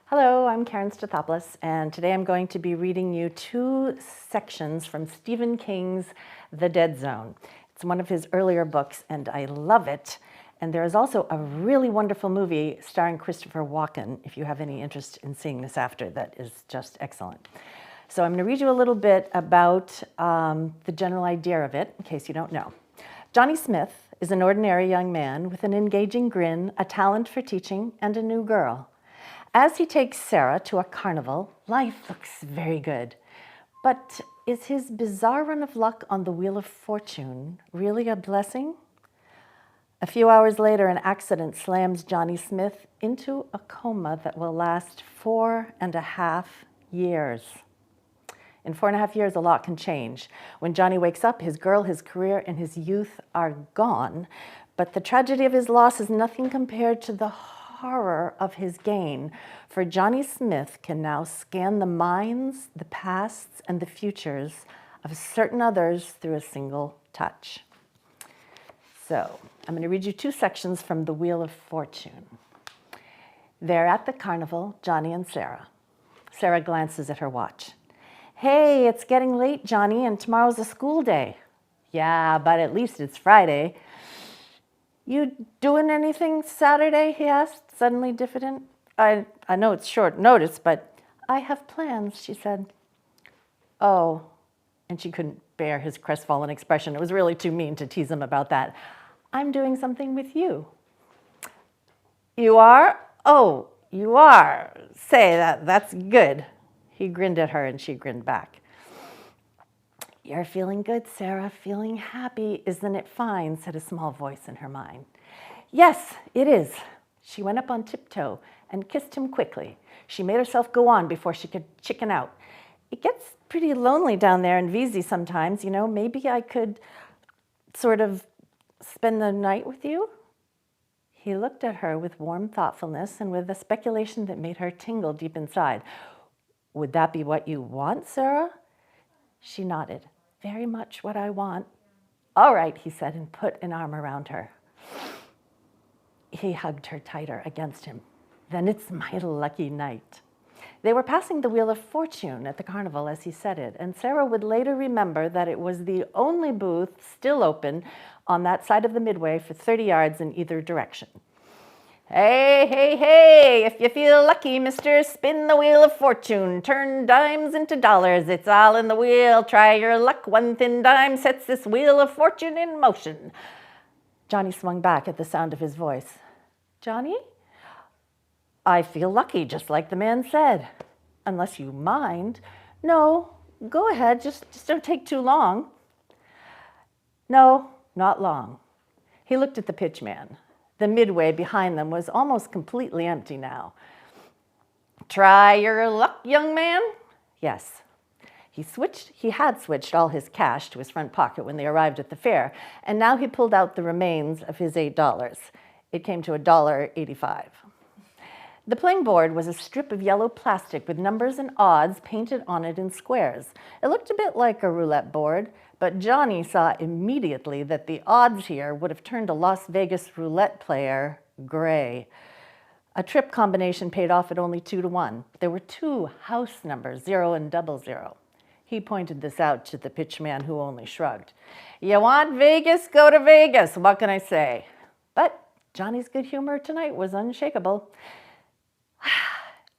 Hello, I'm Karen Stathoplos, and today I'm going to be reading you two sections from Stephen King's The Dead Zone. It's one of his earlier books, and I love it. And there is also a really wonderful movie starring Christopher Walken, if you have any interest in seeing this after, that is just excellent. So I'm going to read you a little bit about the general idea of it, in case you don't know. Johnny Smith is an ordinary young man with an engaging grin, a talent for teaching, and a new girl. As he takes Sarah to a carnival, life looks very good. But is his bizarre run of luck on the Wheel of Fortune really a blessing? A few hours later, an accident slams Johnny Smith into a coma that will last 4.5 years. In 4.5 years, a lot can change. When Johnny wakes up, his girl, his career, and his youth are gone. But the tragedy of his loss is nothing compared to the horror of his gain, for Johnny Smith can now scan the minds, the pasts, and the futures of certain others through a single touch. So, I'm going to read you two sections from The Wheel of Fortune. They're at the carnival, Johnny and Sarah. Sarah glances at her watch. Hey, it's getting late, Johnny, and tomorrow's a school day. Yeah, but at least it's Friday. You doing anything Saturday, he asked, suddenly diffident. I know it's short notice, but I have plans, she said. Oh, and she couldn't bear his crestfallen expression. It was really too mean to tease him about that. I'm doing something with you. You are? Oh, you are. Say, that's good. He grinned at her and she grinned back. You're feeling good, Sarah, feeling happy. Isn't it fine? Said a small voice in her mind. Yes, it is. She went up on tiptoe and kissed him quickly. She made herself go on before she could chicken out. It gets pretty lonely down there in VZ sometimes, you know. Maybe I could sort of spend the night with you? He looked at her with warm thoughtfulness and with a speculation that made her tingle deep inside. Would that be what you want, Sarah? She nodded. Very much what I want. All right, he said, and put an arm around her. He hugged her tighter against him. Then it's my lucky night. They were passing the Wheel of Fortune at the carnival as he said it, and Sarah would later remember that it was the only booth still open on that side of the midway for 30 yards in either direction. Hey, hey, hey, if you feel lucky, mister, spin the Wheel of Fortune. Turn dimes into dollars. It's all in the wheel. Try your luck. One thin dime sets this Wheel of Fortune in motion. Johnny swung back at the sound of his voice. Johnny? I feel lucky, just like the man said. Unless you mind. No, go ahead. Just don't take too long. No, not long. He looked at the pitchman. The midway behind them was almost completely empty now. Try your luck, young man? Yes. He had switched all his cash to his front pocket when they arrived at the fair, and now he pulled out the remains of his $8. It came to $1.85. The playing board was a strip of yellow plastic with numbers and odds painted on it in squares. It looked a bit like a roulette board, but Johnny saw immediately that the odds here would have turned a Las Vegas roulette player gray. A trip combination paid off at only 2-1. There were two house numbers, 0 and 00. He pointed this out to the pitchman, who only shrugged. You want Vegas? Go to Vegas. What can I say? But Johnny's good humor tonight was unshakable.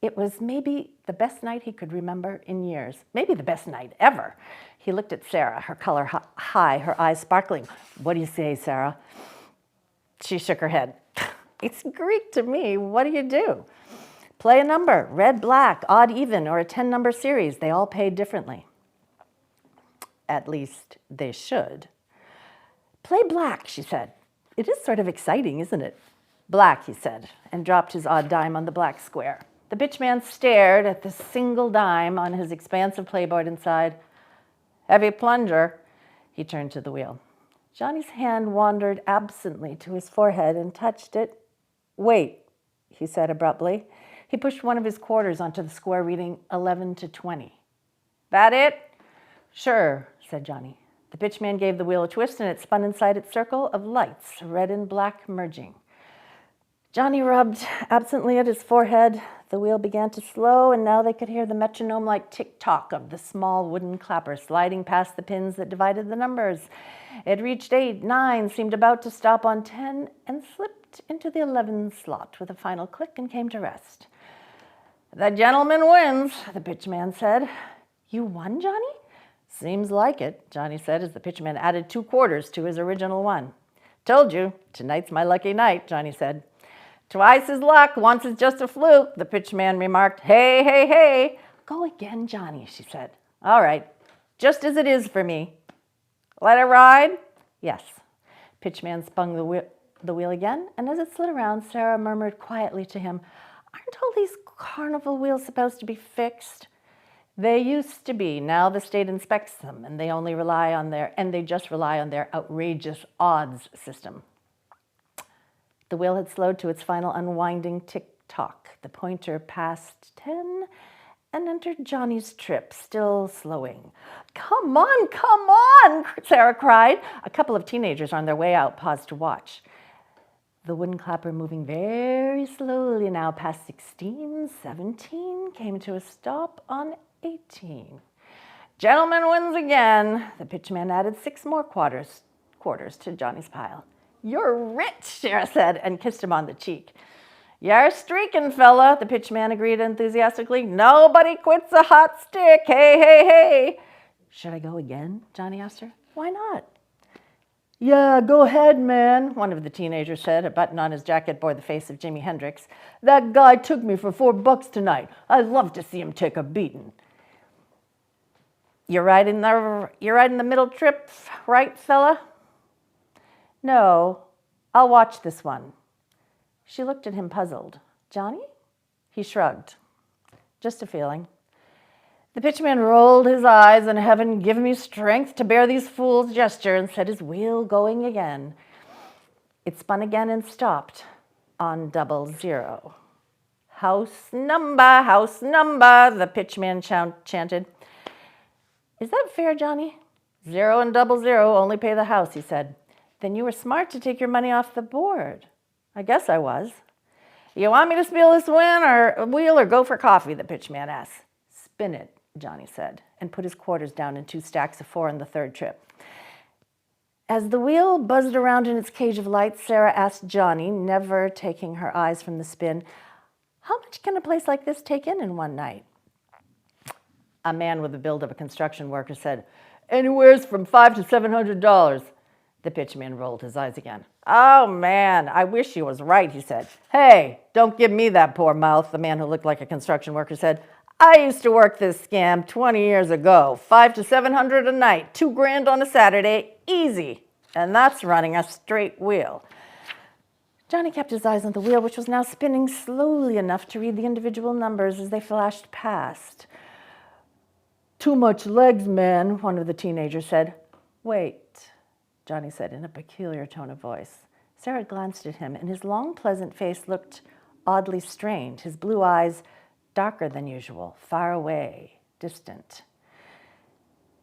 It was maybe the best night he could remember in years, maybe the best night ever. He looked at Sarah, her color high, her eyes sparkling. What do you say, Sarah? She shook her head. It's Greek to me. What do you do? Play a number, red, black, odd, even, or a 10-number series. They all pay differently. At least they should. Play black, she said. It is sort of exciting, isn't it? Black, he said, and dropped his odd dime on the black square. The pitchman stared at the single dime on his expansive playboard and sighed. Heavy plunger. He turned to the wheel. Johnny's hand wandered absently to his forehead and touched it. Wait, he said abruptly. He pushed one of his quarters onto the square, reading 11-20. That it? Sure, said Johnny. The pitchman gave the wheel a twist and it spun inside its circle of lights, red and black merging. Johnny rubbed absently at his forehead. The wheel began to slow, and now they could hear the metronome-like tick-tock of the small wooden clapper sliding past the pins that divided the numbers. It reached 8, 9, seemed about to stop on 10, and slipped into the 11 slot with a final click and came to rest. "The gentleman wins," the pitchman said. "You won, Johnny?" "Seems like it," Johnny said as the pitchman added 2 quarters to his original one. "Told you, tonight's my lucky night," Johnny said. "Twice is luck, once is just a fluke," the pitchman remarked. "Hey, hey, hey." "Go again, Johnny," she said. "All right, just as it is for me." "Let it ride?" "Yes." Pitchman spun the wheel again, and as it slid around, Sarah murmured quietly to him, "Aren't all these carnival wheels supposed to be fixed?" "They used to be. Now the state inspects them, and they just rely on their outrageous odds system." The wheel had slowed to its final unwinding tick-tock. The pointer passed 10 and entered Johnny's trip, still slowing. Come on, Sarah cried. A couple of teenagers on their way out paused to watch. The wooden clapper, moving very slowly now past 16, 17, came to a stop on 18. "Gentleman wins again." The pitchman added 6 more quarters to Johnny's pile. "You're rich," Sarah said, and kissed him on the cheek. "You're streaking, fella," the pitchman agreed enthusiastically. "Nobody quits a hot stick. Hey, hey, hey." "Should I go again?" Johnny asked her. "Why not?" "Yeah, go ahead, man," one of the teenagers said. A button on his jacket bore the face of Jimi Hendrix. "That guy took me for $4 tonight. I'd love to see him take a beating." You're right in the middle trip, right, fella?" "No, I'll watch this one." She looked at him puzzled. "Johnny?" He shrugged. "Just a feeling." The pitchman rolled his eyes, and heaven give me strength to bear these fools' gesture, and set his wheel going again. It spun again and stopped on 00. House number, the pitchman chanted. "Is that fair, Johnny?" 0 and 00 only pay the house, he said. "Then you were smart to take your money off the board." "I guess I was." "You want me to spill this wheel or go for coffee?" the pitchman asked. "Spin it," Johnny said, and put his quarters down in 2 stacks of 4 on the 3rd trip. As the wheel buzzed around in its cage of lights, Sarah asked Johnny, never taking her eyes from the spin, "How much can a place like this take in one night?" A man with the build of a construction worker said, "Anywhere's from $500 to $700. The pitchman rolled his eyes again. "Oh, man, I wish he was right," he said. "Hey, don't give me that poor mouth," the man who looked like a construction worker said. "I used to work this scam 20 years ago. $500 to $700 a night, $2,000 on a Saturday, easy. And that's running a straight wheel." Johnny kept his eyes on the wheel, which was now spinning slowly enough to read the individual numbers as they flashed past. "Too much legs, man," one of the teenagers said. "Wait," Johnny said in a peculiar tone of voice. Sarah glanced at him, and his long, pleasant face looked oddly strained, his blue eyes darker than usual, far away, distant.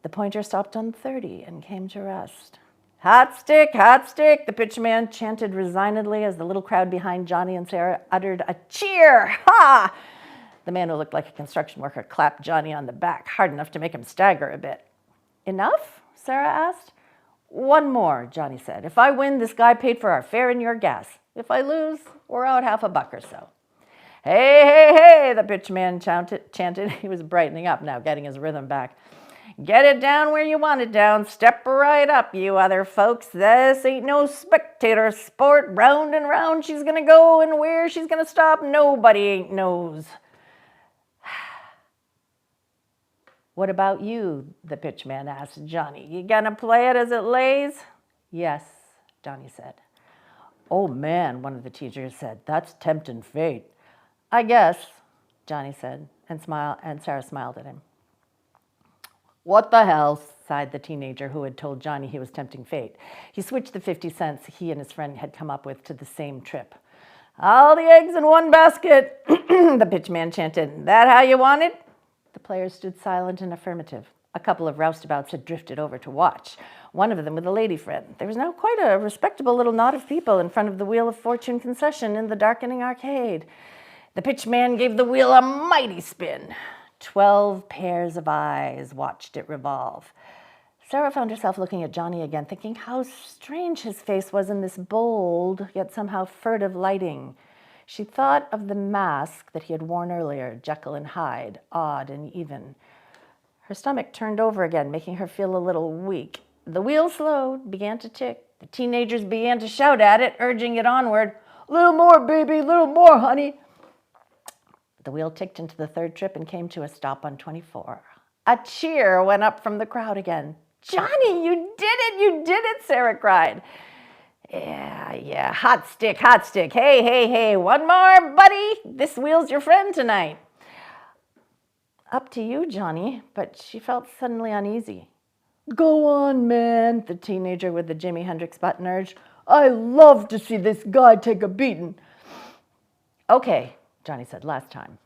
The pointer stopped on 30 and came to rest. Hot stick, the pitchman chanted resignedly as the little crowd behind Johnny and Sarah uttered a cheer. "Ha!" The man who looked like a construction worker clapped Johnny on the back, hard enough to make him stagger a bit. "Enough?" Sarah asked. "One more," Johnny said. "If I win, this guy paid for our fare and your gas. If I lose, we're out $50 or so." "Hey, hey, hey," the pitchman chanted. He was brightening up now, getting his rhythm back. "Get it down where you want it down. Step right up, you other folks. This ain't no spectator sport. Round and round she's gonna go, and where she's gonna stop, nobody ain't knows." "What about you?" the pitchman asked Johnny. "You gonna play it as it lays?" "Yes," Johnny said. "Oh, man," one of the teachers said. "That's tempting fate." "I guess," Johnny said, and Sarah smiled at him. "What the hell," sighed the teenager who had told Johnny he was tempting fate. He switched the 50 cents he and his friend had come up with to the same trip. "All the eggs in one basket," the pitchman chanted. "That how you want it?" The players stood silent and affirmative. A couple of roustabouts had drifted over to watch, one of them with a lady friend. There was now quite a respectable little knot of people in front of the Wheel of Fortune concession in the darkening arcade. The pitchman gave the wheel a mighty spin. 12 pairs of eyes watched it revolve. Sarah found herself looking at Johnny again, thinking how strange his face was in this bold, yet somehow furtive lighting. She thought of the mask that he had worn earlier, Jekyll and Hyde, odd and even. Her stomach turned over again, making her feel a little weak. The wheel slowed, began to tick. The teenagers began to shout at it, urging it onward. "Little more, baby, little more, honey." The wheel ticked into the third trip and came to a stop on 24. A cheer went up from the crowd again. "Johnny, you did it, Sarah cried. Yeah, hot stick. Hey, one more, buddy. This wheel's your friend tonight." "Up to you, Johnny," but she felt suddenly uneasy. "Go on, man," the teenager with the Jimi Hendrix button urged. "I love to see this guy take a beating." "Okay," Johnny said last time.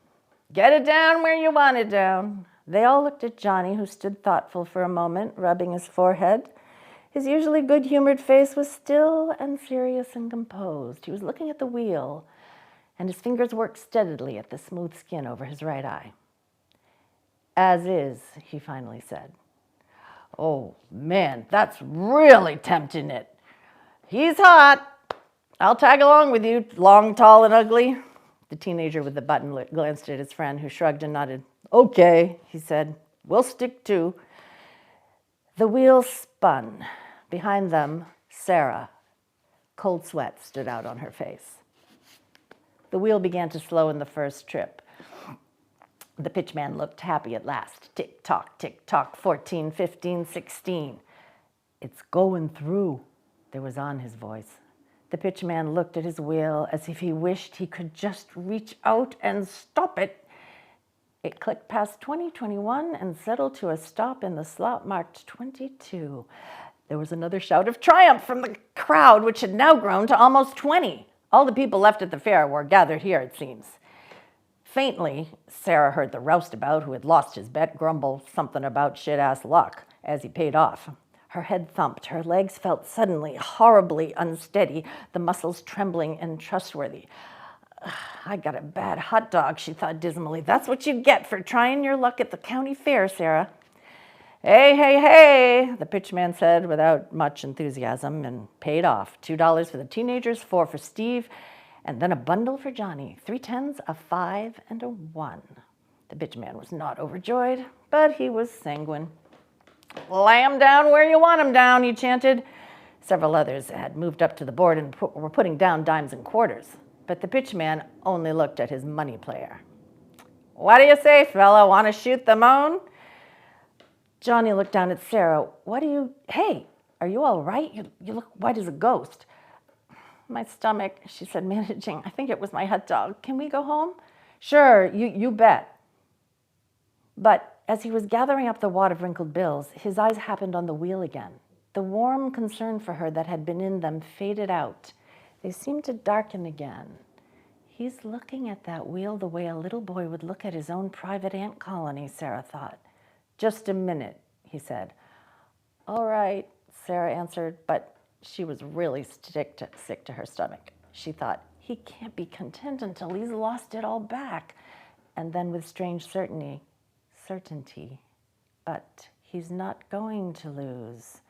"Get it down where you want it down." They all looked at Johnny, who stood thoughtful for a moment, rubbing his forehead. His usually good-humored face was still and serious and composed. He was looking at the wheel, and his fingers worked steadily at the smooth skin over his right eye. "As is," he finally said. "Oh, man, that's really tempting it. He's hot. I'll tag along with you, long, tall, and ugly." The teenager with the button glanced at his friend, who shrugged and nodded. "Okay," he said. "We'll stick to." The wheel spun. Behind them, Sarah. Cold sweat stood out on her face. The wheel began to slow in the first trip. The pitchman looked happy at last. Tick-tock, 14, 15, 16. "It's going through," there was on his voice. The pitchman looked at his wheel as if he wished he could just reach out and stop it. It clicked past 20, 21 and settled to a stop in the slot marked 22. There was another shout of triumph from the crowd, which had now grown to almost 20. All the people left at the fair were gathered here, it seems. Faintly, Sarah heard the roustabout, who had lost his bet, grumble something about shit-ass luck as he paid off. Her head thumped. Her legs felt suddenly horribly unsteady, the muscles trembling and trustworthy. "I got a bad hot dog," she thought dismally. "That's what you get for trying your luck at the county fair, Sarah." Hey, the pitchman said without much enthusiasm, and paid off. $2 for the teenagers, 4 for Steve, and then a bundle for Johnny. 3 tens, a 5, and a 1. The pitchman was not overjoyed, but he was sanguine. "Lay 'em down where you want 'em down," he chanted. Several others had moved up to the board and were putting down dimes and quarters, but the pitchman only looked at his money player. "What do you say, fella? Want to shoot the moon?" Johnny looked down at Sarah. "Hey, are you all right? You look white as a ghost." "My stomach," she said, managing. "I think it was my hot dog. Can we go home?" "Sure, you bet." But as he was gathering up the wad of wrinkled bills, his eyes happened on the wheel again. The warm concern for her that had been in them faded out. They seemed to darken again. He's looking at that wheel the way a little boy would look at his own private ant colony, Sarah thought. "Just a minute," he said. "All right," Sarah answered, but she was really sick to her stomach. She thought, he can't be content until he's lost it all back. And then with strange certainty, but he's not going to lose.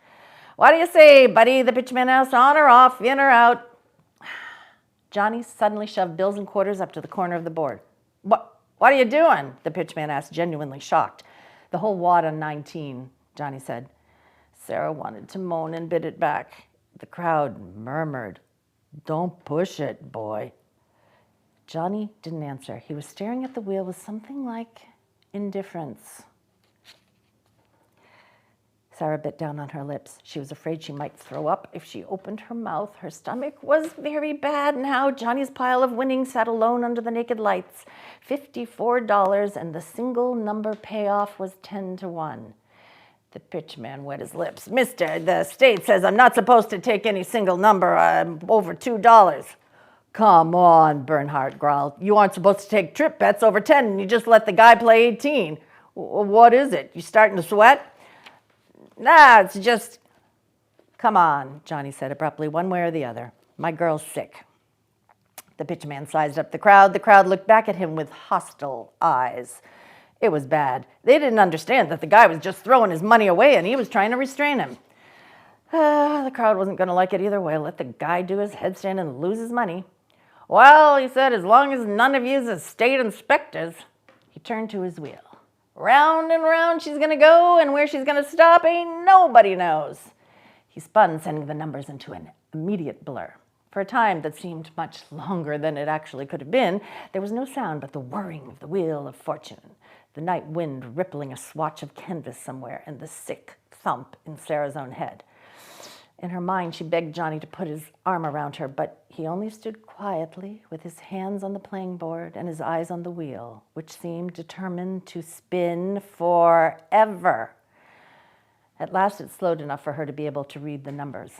"What do you say, buddy?" the pitchman asked. "On or off, in or out?" Johnny suddenly shoved bills and quarters up to the corner of the board. What are you doing?" the pitchman asked, genuinely shocked. "The whole wad on 19, Johnny said. Sarah wanted to moan and bit it back. The crowd murmured, "Don't push it, boy." Johnny didn't answer. He was staring at the wheel with something like indifference. Sarah bit down on her lips. She was afraid she might throw up if she opened her mouth. Her stomach was very bad now. Johnny's pile of winnings sat alone under the naked lights. $54, and the single number payoff was 10-1. The pitchman wet his lips. "Mister, the state says I'm not supposed to take any single number over $2. "Come on," Bernhardt growled. "You aren't supposed to take trip bets over 10, and you just let the guy play 18. What is it? You starting to sweat? Nah, it's just... Come on, Johnny said abruptly, one way or the other. My girl's sick. The pitchman sized up the crowd. The crowd looked back at him with hostile eyes. It was bad. They didn't understand that the guy was just throwing his money away and he was trying to restrain him. The crowd wasn't going to like it either way. Let the guy do his headstand and lose his money. Well, he said, as long as none of you is state inspectors. He turned to his wheel. Round and round she's going to go, and where she's going to stop ain't nobody knows. He spun, sending the numbers into an immediate blur. For a time that seemed much longer than it actually could have been, there was no sound but the whirring of the wheel of fortune, the night wind rippling a swatch of canvas somewhere, and the sick thump in Sarah's own head. In her mind, she begged Johnny to put his arm around her, but he only stood quietly with his hands on the playing board and his eyes on the wheel, which seemed determined to spin forever. At last, it slowed enough for her to be able to read the numbers.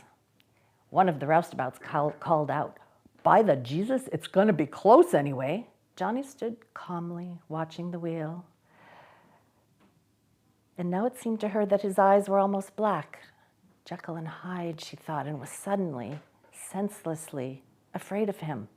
One of the roustabouts called out, "By the Jesus, it's going to be close anyway." Johnny stood calmly watching the wheel. And now it seemed to her that his eyes were almost black. Jekyll and Hyde, she thought, and was suddenly, senselessly afraid of him.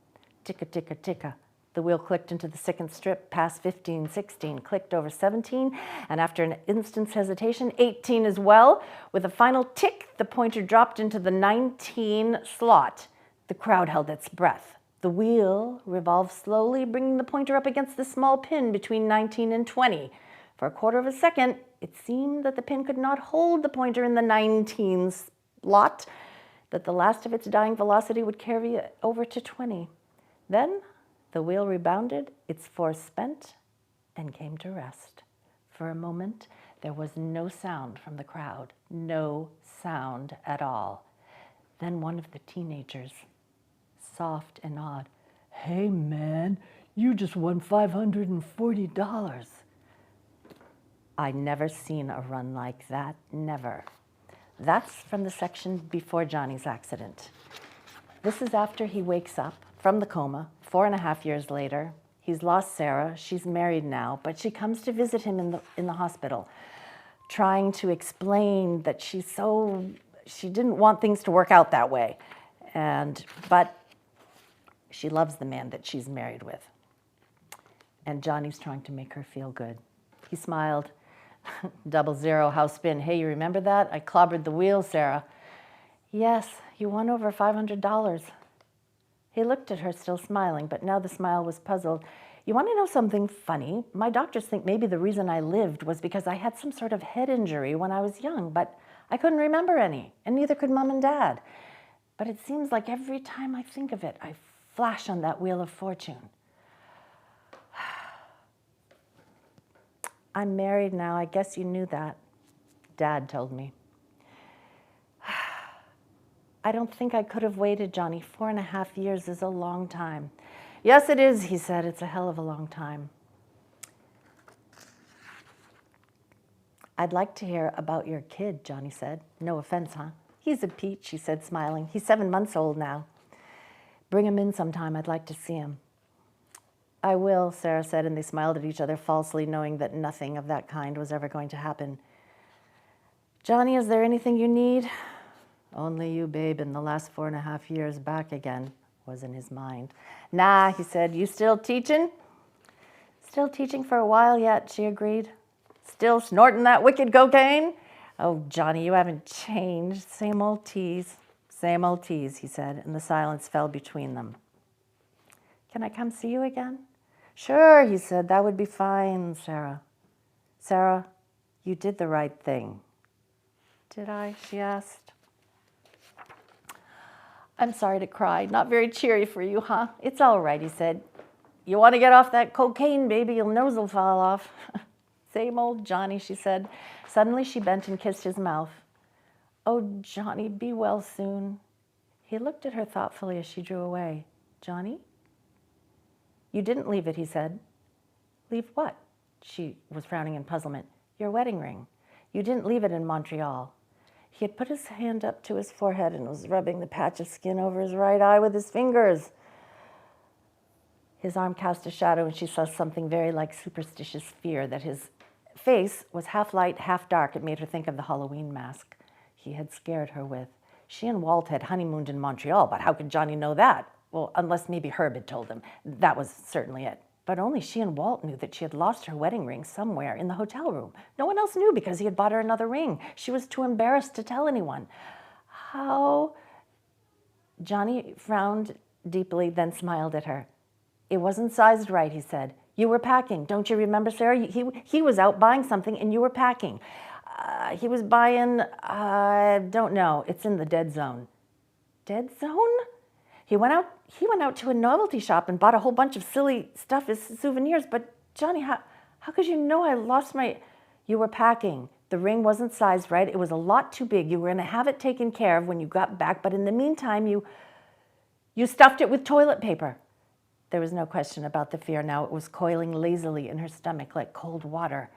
Ticka, ticka, ticka. The wheel clicked into the second strip, past 15, 16, clicked over 17, and after an instant's hesitation, 18 as well. With a final tick, the pointer dropped into the 19 slot. The crowd held its breath. The wheel revolved slowly, bringing the pointer up against the small pin between 19 and 20. For a quarter of a second, it seemed that the pin could not hold the pointer in the 19 slot, that the last of its dying velocity would carry it over to 20. Then the wheel rebounded, its force spent, and came to rest. For a moment, there was no sound from the crowd, no sound at all. Then one of the teenagers, soft and odd, "Hey man, you just won $540. I'd never seen a run like that, never. That's from the section before Johnny's accident. This is after he wakes up from the coma, 4.5 years later. He's lost Sarah. She's married now, but she comes to visit him in the hospital, trying to explain that she didn't want things to work out that way, but she loves the man that she's married with. And Johnny's trying to make her feel good. He smiled. 00, house spin. Hey, you remember that? I clobbered the wheel, Sarah. Yes, you won over $500. He looked at her, still smiling, but now the smile was puzzled. You want to know something funny? My doctors think maybe the reason I lived was because I had some sort of head injury when I was young, but I couldn't remember any, and neither could Mom and Dad. But it seems like every time I think of it, I flash on that wheel of fortune. I'm married now. I guess you knew that. Dad told me. I don't think I could have waited, Johnny. 4.5 years is a long time. Yes, it is, he said. It's a hell of a long time. I'd like to hear about your kid, Johnny said. No offense, huh? He's a peach, she said, smiling. He's 7 months old now. Bring him in sometime. I'd like to see him. I will, Sarah said, and they smiled at each other falsely, knowing that nothing of that kind was ever going to happen. Johnny, is there anything you need? Only you, babe, in the last 4.5 years back again, was in his mind. Nah, he said, you still teaching? Still teaching for a while yet, she agreed. Still snorting that wicked cocaine? Oh, Johnny, you haven't changed. Same old tease, he said, and the silence fell between them. Can I come see you again? Sure, he said, that would be fine, Sarah. Sarah, you did the right thing. Did I? She asked. I'm sorry to cry. Not very cheery for you, huh? It's all right, he said. You want to get off that cocaine, baby, your nose will fall off. Same old Johnny, she said. Suddenly she bent and kissed his mouth. Oh, Johnny, be well soon. He looked at her thoughtfully as she drew away. Johnny? You didn't leave it, he said. Leave what? She was frowning in puzzlement. Your wedding ring. You didn't leave it in Montreal. He had put his hand up to his forehead and was rubbing the patch of skin over his right eye with his fingers. His arm cast a shadow, and she saw something very like superstitious fear that his face was half light, half dark. It made her think of the Halloween mask he had scared her with. She and Walt had honeymooned in Montreal, but how could Johnny know that? Well, unless maybe Herb had told him. That was certainly it. But only she and Walt knew that she had lost her wedding ring somewhere in the hotel room. No one else knew because he had bought her another ring. She was too embarrassed to tell anyone. How? Johnny frowned deeply, then smiled at her. It wasn't sized right, he said. You were packing. Don't you remember, Sarah? He was out buying something and you were packing. He was buying, don't know. It's in the dead zone. Dead zone? He went out to a novelty shop and bought a whole bunch of silly stuff as souvenirs. But Johnny, how could you know I lost my... You were packing. The ring wasn't sized right. It was a lot too big. You were going to have it taken care of when you got back. But in the meantime, you stuffed it with toilet paper. There was no question about the fear now. It was coiling lazily in her stomach like cold water.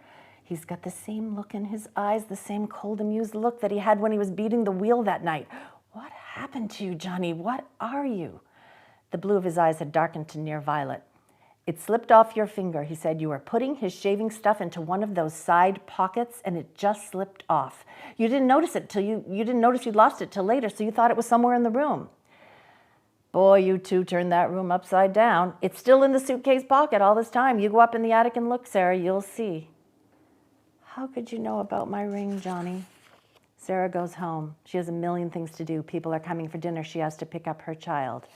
He's got the same look in his eyes, the same cold, amused look that he had when he was beating the wheel that night. What happened to you, Johnny? What are you? The blue of his eyes had darkened to near violet. It slipped off your finger, he said. You were putting his shaving stuff into one of those side pockets, and it just slipped off. You didn't notice it till you didn't notice you'd lost it till later, so you thought it was somewhere in the room. Boy, you two turned that room upside down. It's still in the suitcase pocket all this time. You go up in the attic and look, Sarah, you'll see. How could you know about my ring, Johnny? Sarah goes home. She has a million things to do. People are coming for dinner. She has to pick up her child.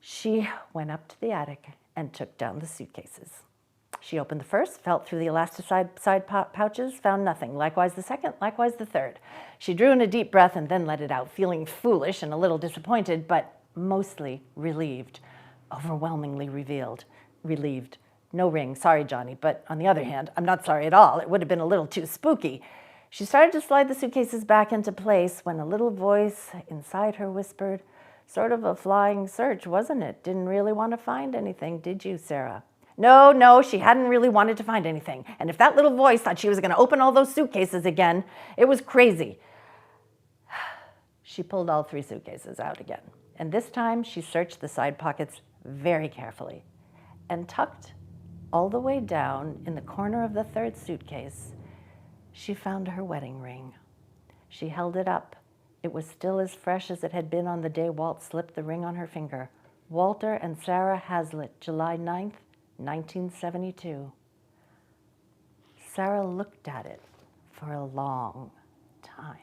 She went up to the attic and took down the suitcases. She opened the first, felt through the elasticide pouches, found nothing. Likewise the second, likewise the third. She drew in a deep breath and then let it out, feeling foolish and a little disappointed, but mostly relieved, overwhelmingly relieved. No ring, sorry, Johnny, but on the other hand, I'm not sorry at all. It would have been a little too spooky. She started to slide the suitcases back into place when a little voice inside her whispered, sort of a flying search, wasn't it? Didn't really want to find anything, did you, Sarah? No, she hadn't really wanted to find anything. And if that little voice thought she was going to open all those suitcases again, it was crazy. She pulled all 3 suitcases out again. And this time she searched the side pockets very carefully and tucked all the way down in the corner of the 3rd suitcase, she found her wedding ring. She held it up. It was still as fresh as it had been on the day Walt slipped the ring on her finger. Walter and Sarah Hazlitt, July 9th, 1972. Sarah looked at it for a long time.